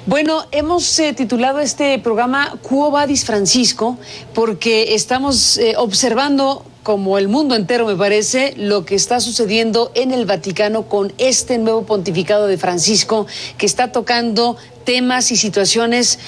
Bueno, hemos titulado este programa Quo Vadis Francisco porque estamos observando, como el mundo entero me parece, lo que está sucediendo en el Vaticano con este nuevo pontificado de Francisco, que está tocando temas y situaciones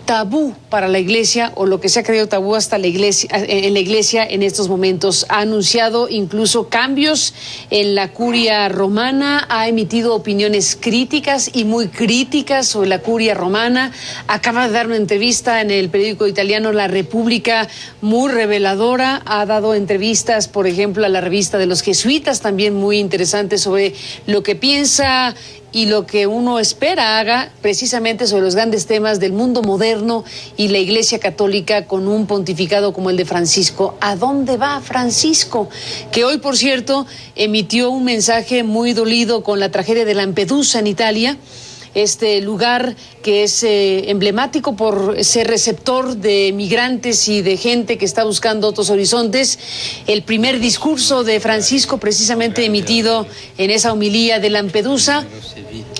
tabú para la Iglesia, o lo que se ha creído tabú hasta la Iglesia, en la Iglesia en estos momentos. Ha anunciado incluso cambios en la curia romana, ha emitido opiniones críticas y muy críticas sobre la curia romana. Acaba de dar una entrevista en el periódico italiano La República, muy reveladora. Ha dado entrevistas, por ejemplo, a la revista de los jesuitas, también muy interesante, sobre lo que piensa y lo que uno espera haga precisamente sobre los grandes temas del mundo moderno y la Iglesia Católica, con un pontificado como el de Francisco. ¿A dónde va Francisco? Que hoy, por cierto, emitió un mensaje muy dolido con la tragedia de Lampedusa en Italia, este lugar que es emblemático por ser receptor de migrantes y de gente que está buscando otros horizontes. El primer discurso de Francisco, precisamente emitido en esa homilía de Lampedusa,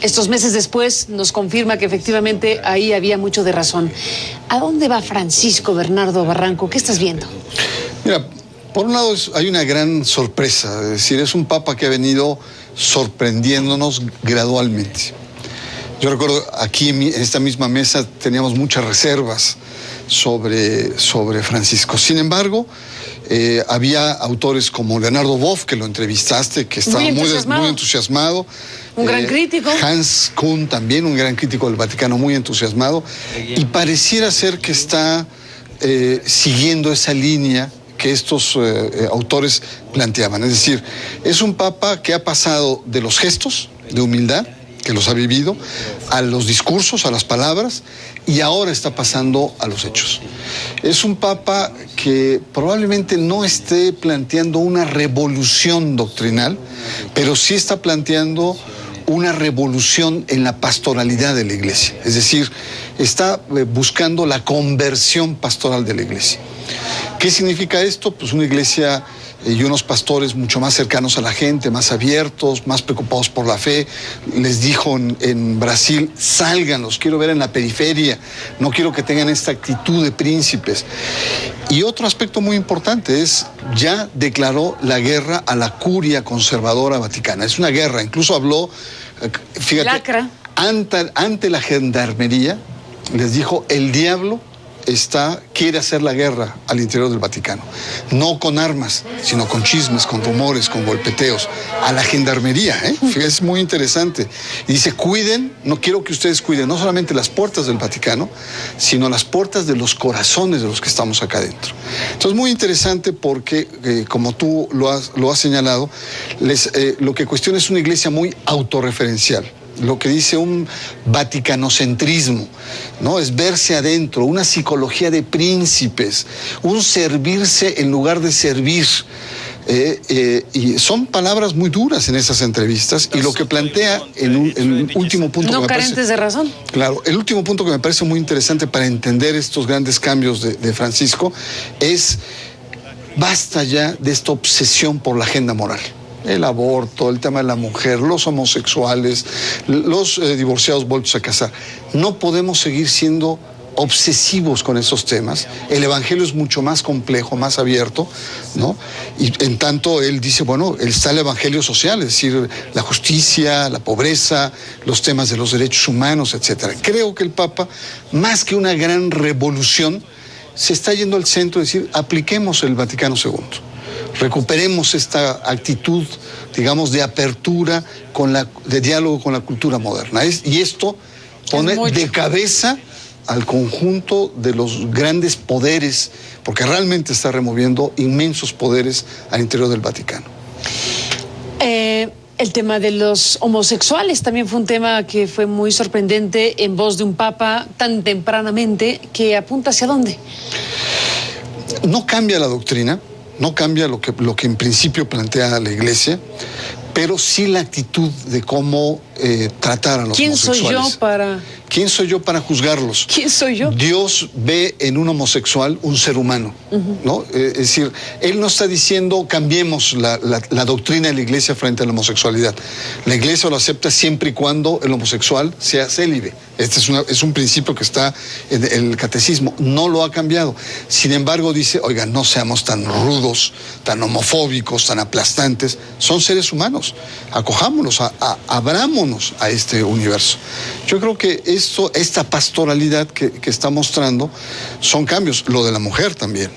estos meses después, nos confirma que efectivamente ahí había mucho de razón. ¿A dónde va Francisco, Bernardo Barranco? ¿Qué estás viendo? Mira, por un lado hay una gran sorpresa, es decir, es un papa que ha venido sorprendiéndonos gradualmente. Yo recuerdo aquí en esta misma mesa teníamos muchas reservas sobre Francisco. Sin embargo, había autores como Leonardo Boff, que lo entrevistaste, que estaba muy entusiazmado. Un gran crítico. Hans Kuhn también, un gran crítico del Vaticano, muy entusiasmado. Y pareciera ser que está siguiendo esa línea que estos autores planteaban. Es decir, es un papa que ha pasado de los gestos de humildad, que los ha vivido, a los discursos, a las palabras, y ahora está pasando a los hechos. Es un papa que probablemente no esté planteando una revolución doctrinal, pero sí está planteando una revolución en la pastoralidad de la Iglesia. Es decir, está buscando la conversión pastoral de la Iglesia. ¿Qué significa esto? Pues una iglesia y unos pastores mucho más cercanos a la gente, más abiertos, más preocupados por la fe. Les dijo en Brasil: salgan, los quiero ver en la periferia, no quiero que tengan esta actitud de príncipes. Y otro aspecto muy importante es, ya declaró la guerra a la curia conservadora vaticana. Es una guerra, incluso habló, fíjate, lacra. Ante la gendarmería, les dijo: el diablo quiere hacer la guerra al interior del Vaticano, no con armas, sino con chismes, con rumores, con golpeteos, a la gendarmería, Es muy interesante. Y dice: cuiden, no quiero que ustedes cuiden no solamente las puertas del Vaticano, sino las puertas de los corazones de los que estamos acá adentro. Entonces, muy interesante porque, como tú lo has señalado, lo que cuestiona es una iglesia muy autorreferencial. Lo que dice un vaticanocentrismo, ¿no? Es verse adentro, una psicología de príncipes, un servirse en lugar de servir. Y son palabras muy duras en esas entrevistas, y lo que plantea el último punto, no carentes de razón. Claro, el último punto que me parece muy interesante para entender estos grandes cambios de Francisco es: basta ya de esta obsesión por la agenda moral. El aborto, el tema de la mujer, los homosexuales, los divorciados vueltos a casar. No podemos seguir siendo obsesivos con esos temas. El evangelio es mucho más complejo, más abierto, ¿no? Y en tanto él dice, bueno, está el evangelio social, es decir, la justicia, la pobreza, los temas de los derechos humanos, etcétera. Creo que el Papa, más que una gran revolución, se está yendo al centro, es decir, apliquemos el Vaticano II. Recuperemos esta actitud, digamos, de apertura, de diálogo con la cultura moderna. Y esto pone de cabeza al conjunto de los grandes poderes, porque realmente está removiendo inmensos poderes al interior del Vaticano. El tema de los homosexuales también fue un tema que fue muy sorprendente en voz de un papa tan tempranamente, que apunta hacia dónde. No cambia la doctrina, no cambia lo que en principio plantea la Iglesia, pero sí la actitud de cómo tratar a los homosexuales. ¿Quién soy yo para...? ¿Quién soy yo para juzgarlos? ¿Quién soy yo? Dios ve en un homosexual un ser humano, ¿no? Es decir, Él no está diciendo cambiemos la doctrina de la Iglesia frente a la homosexualidad. La Iglesia lo acepta siempre y cuando el homosexual sea célibe. Este es un principio que está en el catecismo. No lo ha cambiado. Sin embargo, dice, oigan, no seamos tan rudos, tan homofóbicos, tan aplastantes. Son seres humanos. Acojámonos, abrámonos a este universo. Yo creo que esta pastoralidad que está mostrando son cambios. Lo de la mujer también.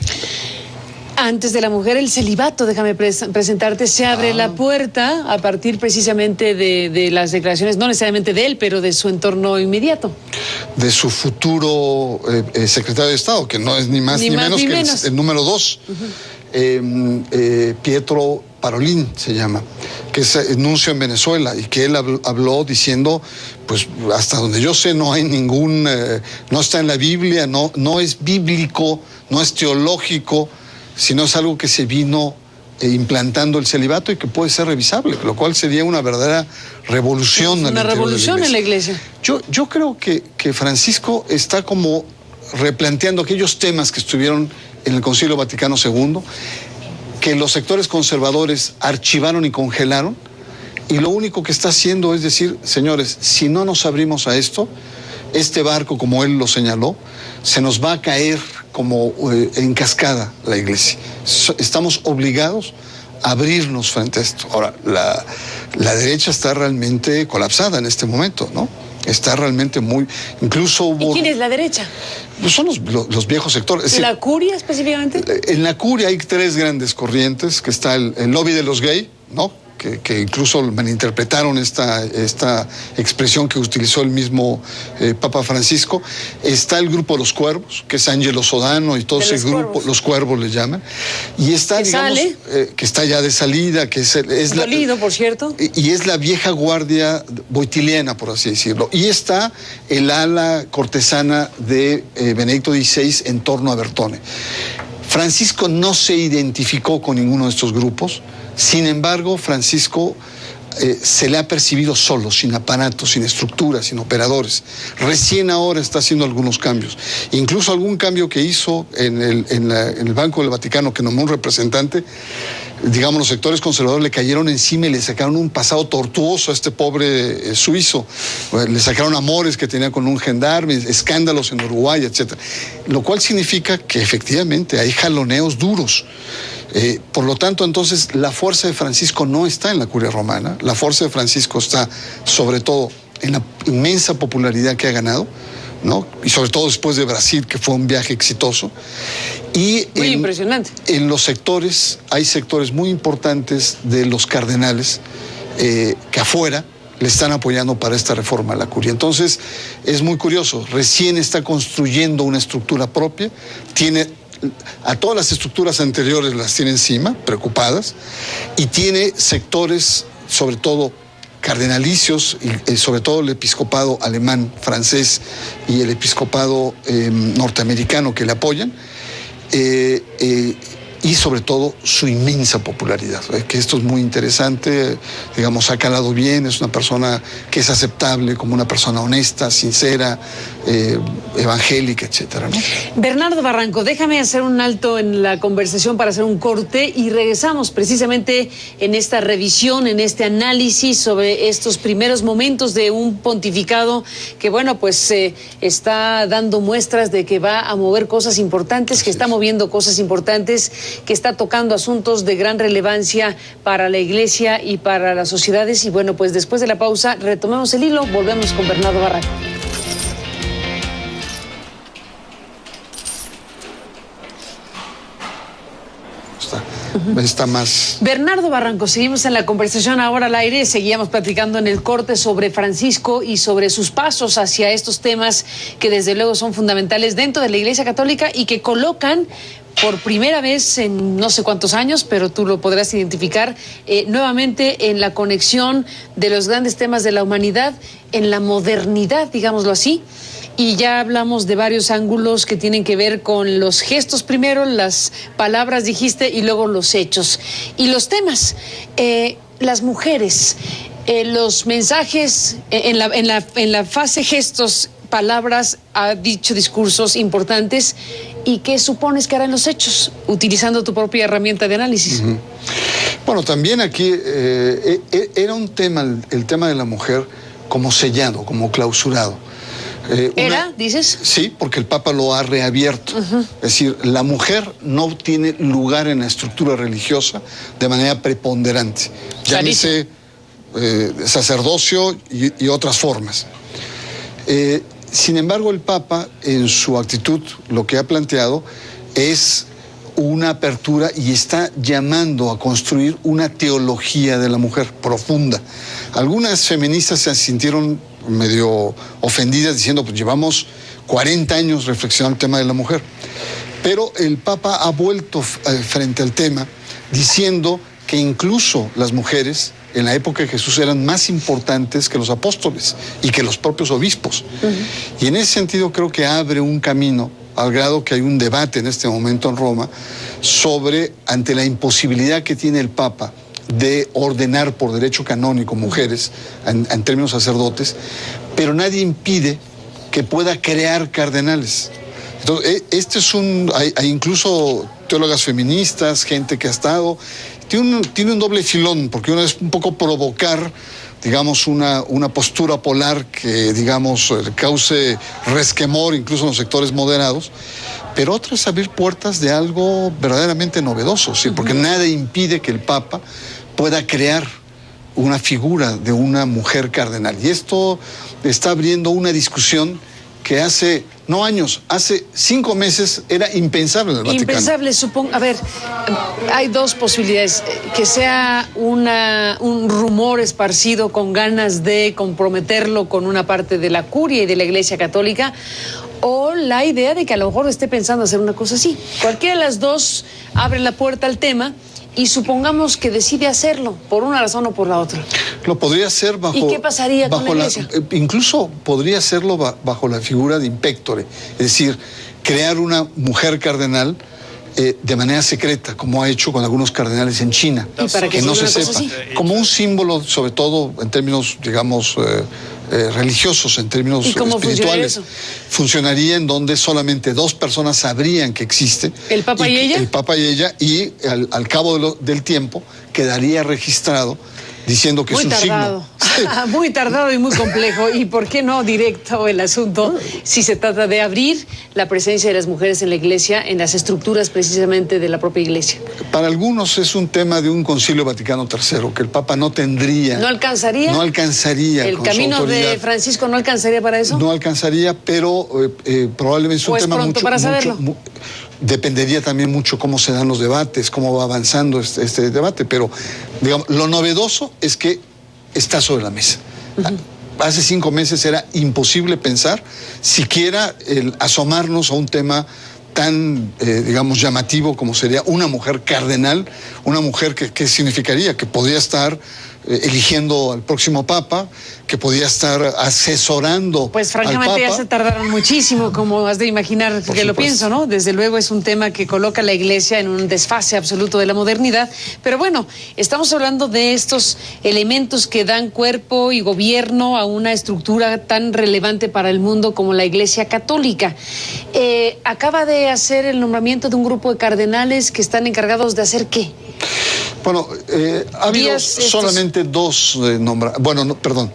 Antes de la mujer, el celibato, déjame presentarte, se abre la puerta a partir precisamente de las declaraciones, no necesariamente de él, pero de su entorno inmediato. De su futuro secretario de Estado, que no es ni más ni menos que el número 2. Pietro Parolin se llama, que es nuncio en Venezuela, y que él habló diciendo, pues hasta donde yo sé no hay no está en la Biblia, no es bíblico, no es teológico, sino es algo que se vino implantando el celibato y que puede ser revisable, lo cual sería una verdadera revolución. Una revolución en la Iglesia. Yo creo que Francisco está como replanteando aquellos temas que estuvieron en el Concilio Vaticano II, que los sectores conservadores archivaron y congelaron, y lo único que está haciendo es decir, señores, si no nos abrimos a esto, este barco, como él lo señaló, se nos va a caer como en cascada la Iglesia. Estamos obligados a abrirnos frente a esto. Ahora, la derecha está realmente colapsada en este momento, ¿no? Está realmente incluso hubo... ¿Y quién es la derecha? Pues son los viejos sectores. Es decir, ¿La curia específicamente? En la curia hay 3 grandes corrientes, que está el lobby de los gays, ¿no? Que incluso malinterpretaron esta expresión que utilizó el mismo Papa Francisco. Está el grupo de los cuervos, que es Angelo Sodano y todo ese grupo, los cuervos le llaman. Y está, digamos, que está ya de salida, que es dolido, por cierto. Y es la vieja guardia boitiliana, por así decirlo. Y está el ala cortesana de Benedicto XVI en torno a Bertone. Francisco no se identificó con ninguno de estos grupos. Sin embargo, Francisco se le ha percibido solo, sin aparato, sin estructura, sin operadores. Recién ahora está haciendo algunos cambios. Incluso algún cambio que hizo en el Banco del Vaticano, que nombró un representante, digamos, los sectores conservadores le cayeron encima y le sacaron un pasado tortuoso a este pobre suizo. Le sacaron amores que tenía con un gendarme, escándalos en Uruguay, etc. Lo cual significa que efectivamente hay jaloneos duros. Por lo tanto, entonces, la fuerza de Francisco no está en la curia romana. La fuerza de Francisco está, sobre todo, en la inmensa popularidad que ha ganado, ¿no? Y sobre todo después de Brasil, que fue un viaje exitoso. Y muy impresionante. En los sectores, hay sectores muy importantes de los cardenales que afuera le están apoyando para esta reforma a la curia. Entonces, es muy curioso. Recién está construyendo una estructura propia, a todas las estructuras anteriores las tiene encima, preocupadas, y tiene sectores, sobre todo cardenalicios, y sobre todo el episcopado alemán, francés y el episcopado norteamericano que le apoyan, y sobre todo su inmensa popularidad, que esto es muy interesante, digamos, ha calado bien, es una persona que es aceptable como una persona honesta, sincera, evangélica, etcétera, ¿no? Bernardo Barranco, déjame hacer un alto en la conversación para hacer un corte y regresamos precisamente en esta revisión, en este análisis sobre estos primeros momentos de un pontificado que, bueno, pues está dando muestras de que va a mover cosas importantes, que está moviendo cosas importantes, que está tocando asuntos de gran relevancia para la Iglesia y para las sociedades. Y bueno, pues después de la pausa retomemos el hilo, volvemos con Bernardo Barranco. Está más... Bernardo Barranco, seguimos en la conversación ahora al aire, seguíamos platicando en el corte sobre Francisco y sobre sus pasos hacia estos temas que desde luego son fundamentales dentro de la Iglesia Católica y que colocan por primera vez en no sé cuántos años, pero tú lo podrás identificar, nuevamente en la conexión de los grandes temas de la humanidad, en la modernidad, digámoslo así. Y ya hablamos de varios ángulos que tienen que ver con los gestos primero, las palabras dijiste, y luego los hechos. Y los temas, las mujeres, los mensajes en la fase gestos palabras, ha dicho discursos importantes. ¿Y qué supones que hará en los hechos, utilizando tu propia herramienta de análisis? Bueno, también aquí era un tema, el tema de la mujer, como sellado, como clausurado. ¿Era, dices? Sí, porque el Papa lo ha reabierto. Es decir, la mujer no tiene lugar en la estructura religiosa de manera preponderante. Llámese sacerdocio y otras formas. Sin embargo, el Papa, en su actitud, lo que ha planteado es una apertura y está llamando a construir una teología de la mujer profunda. Algunas feministas se sintieron medio ofendidas diciendo, pues llevamos 40 años reflexionando el tema de la mujer. Pero el Papa ha vuelto frente al tema diciendo que incluso las mujeres en la época de Jesús eran más importantes que los apóstoles y que los propios obispos. Y en ese sentido creo que abre un camino, al grado que hay un debate en este momento en Roma sobre, ante la imposibilidad que tiene el Papa de ordenar por derecho canónico mujeres en términos sacerdotes, pero nadie impide que pueda crear cardenales. Entonces, este es hay incluso teólogas feministas, gente que ha estado, tiene un doble filón, porque uno es un poco provocar, digamos, una postura polar que, digamos, cause resquemor incluso en los sectores moderados, pero otra es abrir puertas de algo verdaderamente novedoso, ¿sí? Porque nada impide que el Papa pueda crear una figura de una mujer cardenal. Y esto está abriendo una discusión que hace, no años, hace 5 meses era impensable en el Vaticano. Impensable, supongo. A ver, hay dos posibilidades. Que sea un rumor esparcido con ganas de comprometerlo con una parte de la curia y de la Iglesia Católica, o la idea de que a lo mejor esté pensando hacer una cosa así. Cualquiera de las dos abre la puerta al tema. Y supongamos que decide hacerlo, por una razón o por la otra. Lo podría hacer bajo... ¿Y qué pasaría con la Iglesia? Incluso podría hacerlo bajo la figura de impectore, es decir, crear una mujer cardenal de manera secreta, como ha hecho con algunos cardenales en China. ¿Y para que no se sepa? Como un símbolo, sobre todo en términos, digamos, religiosos, en términos espirituales. Funcionaría en donde solamente 2 personas sabrían que existe. ¿El Papa y ella? El Papa y ella, y al cabo del tiempo quedaría registrado diciendo que es un signo. Muy tardado y muy complejo. ¿Y por qué no directo el asunto si se trata de abrir la presencia de las mujeres en la Iglesia, en las estructuras precisamente de la propia Iglesia? Para algunos es un tema de un Concilio Vaticano III, que el Papa no tendría. ¿No alcanzaría? No alcanzaría. ¿El camino de Francisco no alcanzaría para eso? No alcanzaría, pero probablemente es un tema pronto para saberlo. Dependería también mucho cómo se dan los debates, cómo va avanzando este debate, pero digamos, lo novedoso es que está sobre la mesa. Hace 5 meses era imposible pensar siquiera el asomarnos a un tema tan, digamos, llamativo como sería una mujer cardenal, una mujer que significaría que podría estar eligiendo al próximo Papa, que podía estar asesorando pues francamente al Papa. Ya se tardaron muchísimo, como has de imaginar que lo pienso, ¿no? Desde luego es un tema que coloca a la Iglesia en un desfase absoluto de la modernidad, pero bueno, estamos hablando de estos elementos que dan cuerpo y gobierno a una estructura tan relevante para el mundo como la Iglesia Católica. Acaba de hacer el nombramiento de un grupo de cardenales que están encargados de hacer ¿qué? Bueno, ha habido solamente 2 nombramientos. Bueno, no, perdón.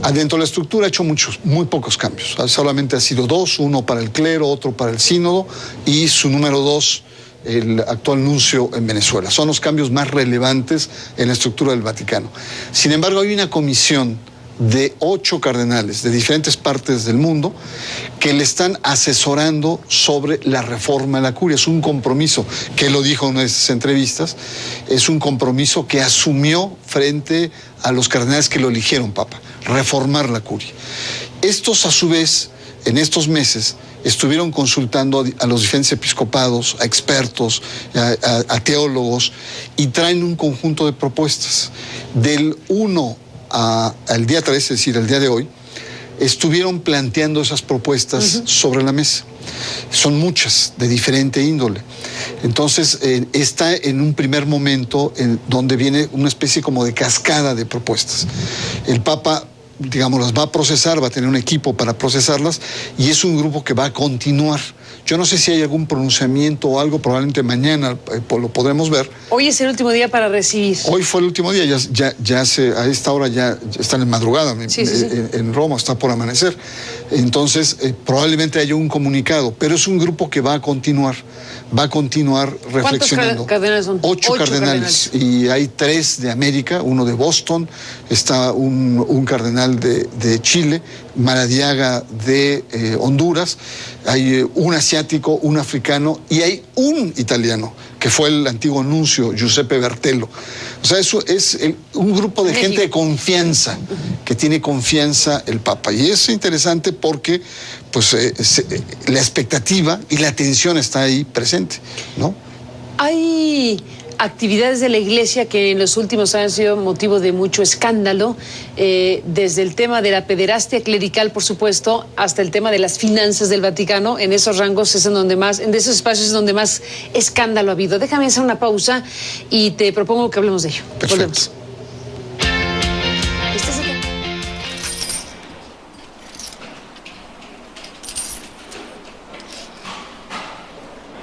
Adentro de la estructura ha hecho muy pocos cambios. Solamente ha sido 2, uno para el clero, otro para el sínodo y su número 2, el actual nuncio en Venezuela. Son los cambios más relevantes en la estructura del Vaticano. Sin embargo, hay una comisión de 8 cardenales de diferentes partes del mundo que le están asesorando sobre la reforma de la curia. Es un compromiso, que lo dijo en una de esas entrevistas, es un compromiso que asumió frente a los cardenales que lo eligieron Papa, reformar la curia. Estos, a su vez, en estos meses, estuvieron consultando a los diferentes episcopados, a expertos, a teólogos, y traen un conjunto de propuestas. Del 1 al día 3, es decir, al día de hoy, estuvieron planteando esas propuestas sobre la mesa. Son muchas, de diferente índole. Entonces, está en un primer momento en donde viene una especie como de cascada de propuestas. El Papa digamos, las va a procesar, va a tener un equipo para procesarlas, y es un grupo que va a continuar. Yo no sé si hay algún pronunciamiento o algo, probablemente mañana lo podremos ver. Hoy es el último día para recibir. Hoy fue el último día, a esta hora ya están en madrugada, sí. En Roma, está por amanecer. Entonces, probablemente haya un comunicado, pero es un grupo que va a continuar reflexionando. ¿Cuántos cardenales son? 8 cardenales. Y hay 3 de América, uno de Boston, está un cardenal de Chile, Maradiaga de Honduras, hay un asiático, un africano y hay un italiano, que fue el antiguo nuncio Giuseppe Bertello. O sea, eso es un grupo de gente de confianza, que tiene confianza el Papa. Y es interesante porque pues, la expectativa y la atención está ahí presente, ¿no? Hay actividades de la Iglesia que en los últimos años han sido motivo de mucho escándalo, desde el tema de la pederastia clerical, por supuesto, hasta el tema de las finanzas del Vaticano. En esos rangos es en esos espacios es donde más escándalo ha habido. Déjame hacer una pausa y te propongo que hablemos de ello. Perfecto. Volvemos.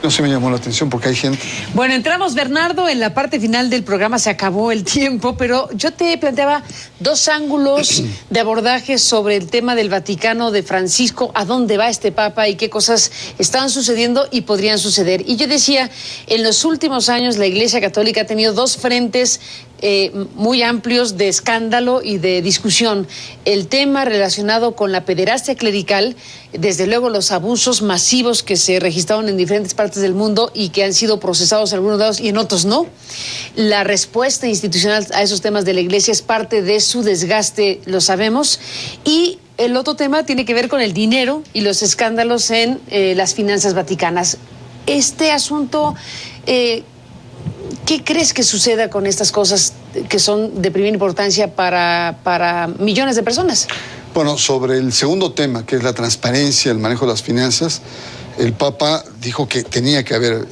No se me llamó la atención porque hay gente. Bueno, entramos, Bernardo, en la parte final del programa, se acabó el tiempo, pero yo te planteaba 2 ángulos de abordaje sobre el tema del Vaticano, de Francisco, a dónde va este Papa y qué cosas están sucediendo y podrían suceder. Y yo decía, en los últimos años la Iglesia Católica ha tenido 2 frentes muy amplios de escándalo y de discusión. El tema relacionado con la pederastia clerical, desde luego los abusos masivos que se registraron en diferentes partes del mundo y que han sido procesados en algunos lados y en otros no. La respuesta institucional a esos temas de la Iglesia es parte de su desgaste, lo sabemos. Y el otro tema tiene que ver con el dinero y los escándalos en las finanzas vaticanas. Este asunto... ¿qué crees que suceda con estas cosas que son de primera importancia para millones de personas? Bueno, sobre el segundo tema, que es la transparencia, el manejo de las finanzas, el Papa dijo que tenía que haber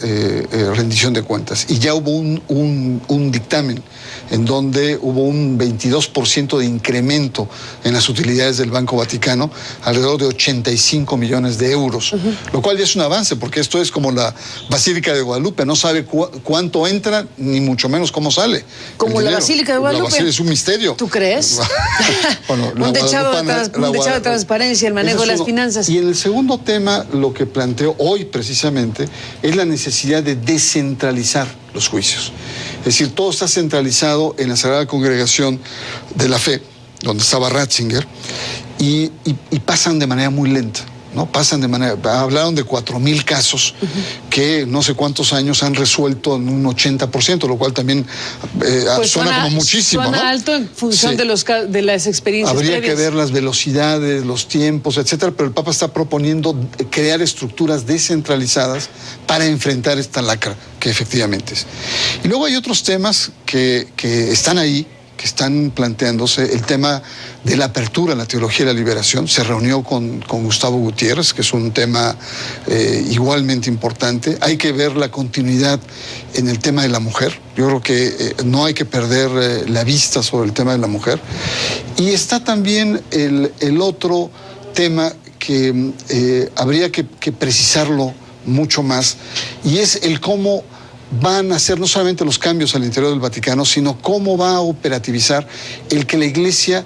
rendición de cuentas. Y ya hubo un dictamen en donde hubo un 22% de incremento en las utilidades del Banco Vaticano, alrededor de 85 millones de euros, lo cual ya es un avance, porque esto es como la Basílica de Guadalupe, no sabe cuánto entra, ni mucho menos cómo sale. Como la Basílica de Guadalupe. La Basílica es un misterio. ¿Tú crees? Bueno, un techado de transparencia, el manejo de las finanzas. Y en el segundo tema, lo que planteó hoy precisamente es la necesidad de descentralizar los juicios. Es decir, todo está centralizado en la Sagrada Congregación de la Fe, donde estaba Ratzinger, y pasan de manera muy lenta, ¿no? Hablaron de 4,000 casos que no sé cuántos años han resuelto en un 80%, lo cual también suena como muchísimo, suena, ¿no? alto en función de las experiencias Habría previas. que ver las velocidades, los tiempos, etcétera, pero el Papa está proponiendo crear estructuras descentralizadas para enfrentar esta lacra que efectivamente es. Y luego hay otros temas que están ahí, que están planteándose. El tema de la apertura en la teología de la liberación. Se reunió con Gustavo Gutiérrez, que es un tema igualmente importante. Hay que ver la continuidad en el tema de la mujer. Yo creo que no hay que perder la vista sobre el tema de la mujer. Y está también el otro tema que habría que precisarlo mucho más, y es el cómo van a hacer no solamente los cambios al interior del Vaticano, sino cómo va a operativizar el que la Iglesia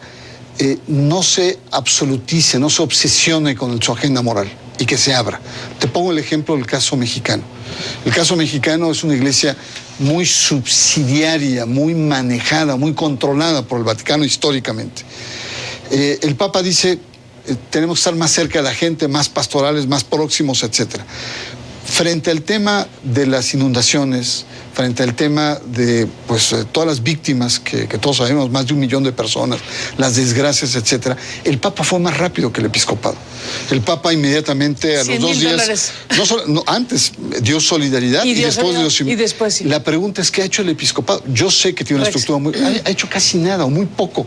no se absolutice, no se obsesione con su agenda moral y que se abra. Te pongo el ejemplo del caso mexicano. El caso mexicano es una iglesia muy subsidiaria, muy manejada, muy controlada por el Vaticano históricamente. El Papa dice, tenemos que estar más cerca de la gente, más pastorales, más próximos, etcétera. Frente al tema de las inundaciones, frente al tema de todas las víctimas que todos sabemos, más de 1 millón de personas, las desgracias, etcétera, el Papa fue más rápido que el episcopado. El Papa inmediatamente a los 2 días, antes dio solidaridad y después sí. La pregunta es, ¿qué ha hecho el episcopado? yo sé que tiene una estructura ha hecho casi nada o muy poco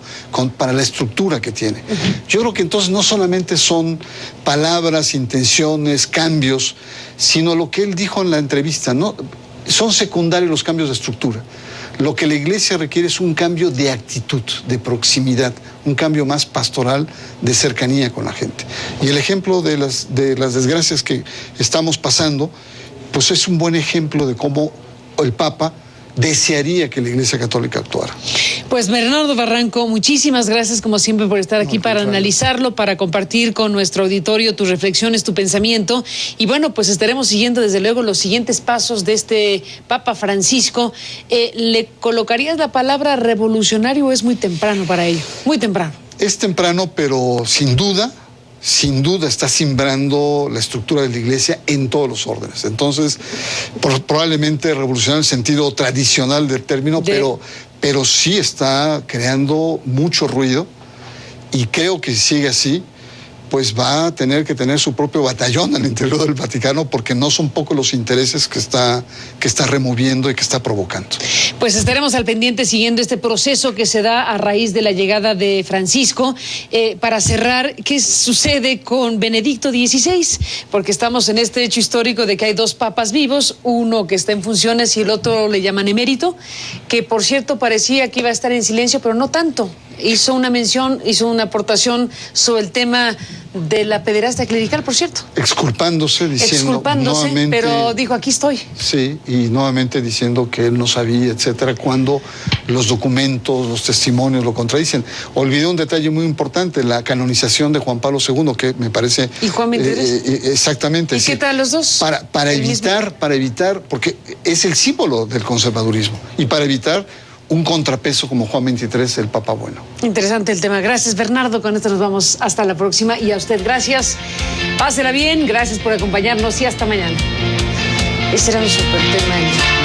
para la estructura que tiene. Yo creo que entonces no solamente son palabras, intenciones, cambios, sino lo que él dijo en la entrevista, ¿no? Son secundarios los cambios de estructura. Lo que la Iglesia requiere es un cambio de actitud, de proximidad, un cambio más pastoral, de cercanía con la gente. Y el ejemplo de las desgracias que estamos pasando, pues es un buen ejemplo de cómo el Papa desearía que la Iglesia Católica actuara. Pues Bernardo Barranco, muchísimas gracias como siempre por estar aquí para analizarlo, para compartir con nuestro auditorio tus reflexiones, tu pensamiento. Y bueno, pues estaremos siguiendo desde luego los siguientes pasos de este Papa Francisco. ¿Le colocarías la palabra revolucionario o es muy temprano para ello? Muy temprano. Es temprano, pero sin duda está simbrando la estructura de la Iglesia en todos los órdenes. Entonces, probablemente revolucionar en el sentido tradicional del término, pero sí está creando mucho ruido, y creo que si sigue así, pues va a tener que tener su propio batallón al interior del Vaticano, porque no son pocos los intereses que está removiendo y que está provocando. Pues estaremos al pendiente siguiendo este proceso que se da a raíz de la llegada de Francisco. Para cerrar, ¿qué sucede con Benedicto XVI? Porque estamos en este hecho histórico de que hay dos papas vivos, uno que está en funciones y el otro le llaman emérito, que por cierto parecía que iba a estar en silencio, pero no tanto. Hizo una mención, hizo una aportación sobre el tema de la pederastia clerical, por cierto. Exculpándose, nuevamente, pero dijo, aquí estoy. Sí, y nuevamente diciendo que él no sabía, etcétera, cuando los documentos, los testimonios lo contradicen. Olvidé un detalle muy importante, la canonización de Juan Pablo II, que me parece... ¿Y Juan XXIII? Exactamente. ¿Y qué tal los dos? Para evitar, porque es el símbolo del conservadurismo, y para evitar un contrapeso como Juan XXIII, el Papa bueno. Interesante el tema. Gracias, Bernardo. Con esto nos vamos hasta la próxima. Y a usted, gracias. Pásela bien. Gracias por acompañarnos y hasta mañana. Ese era un súper tema.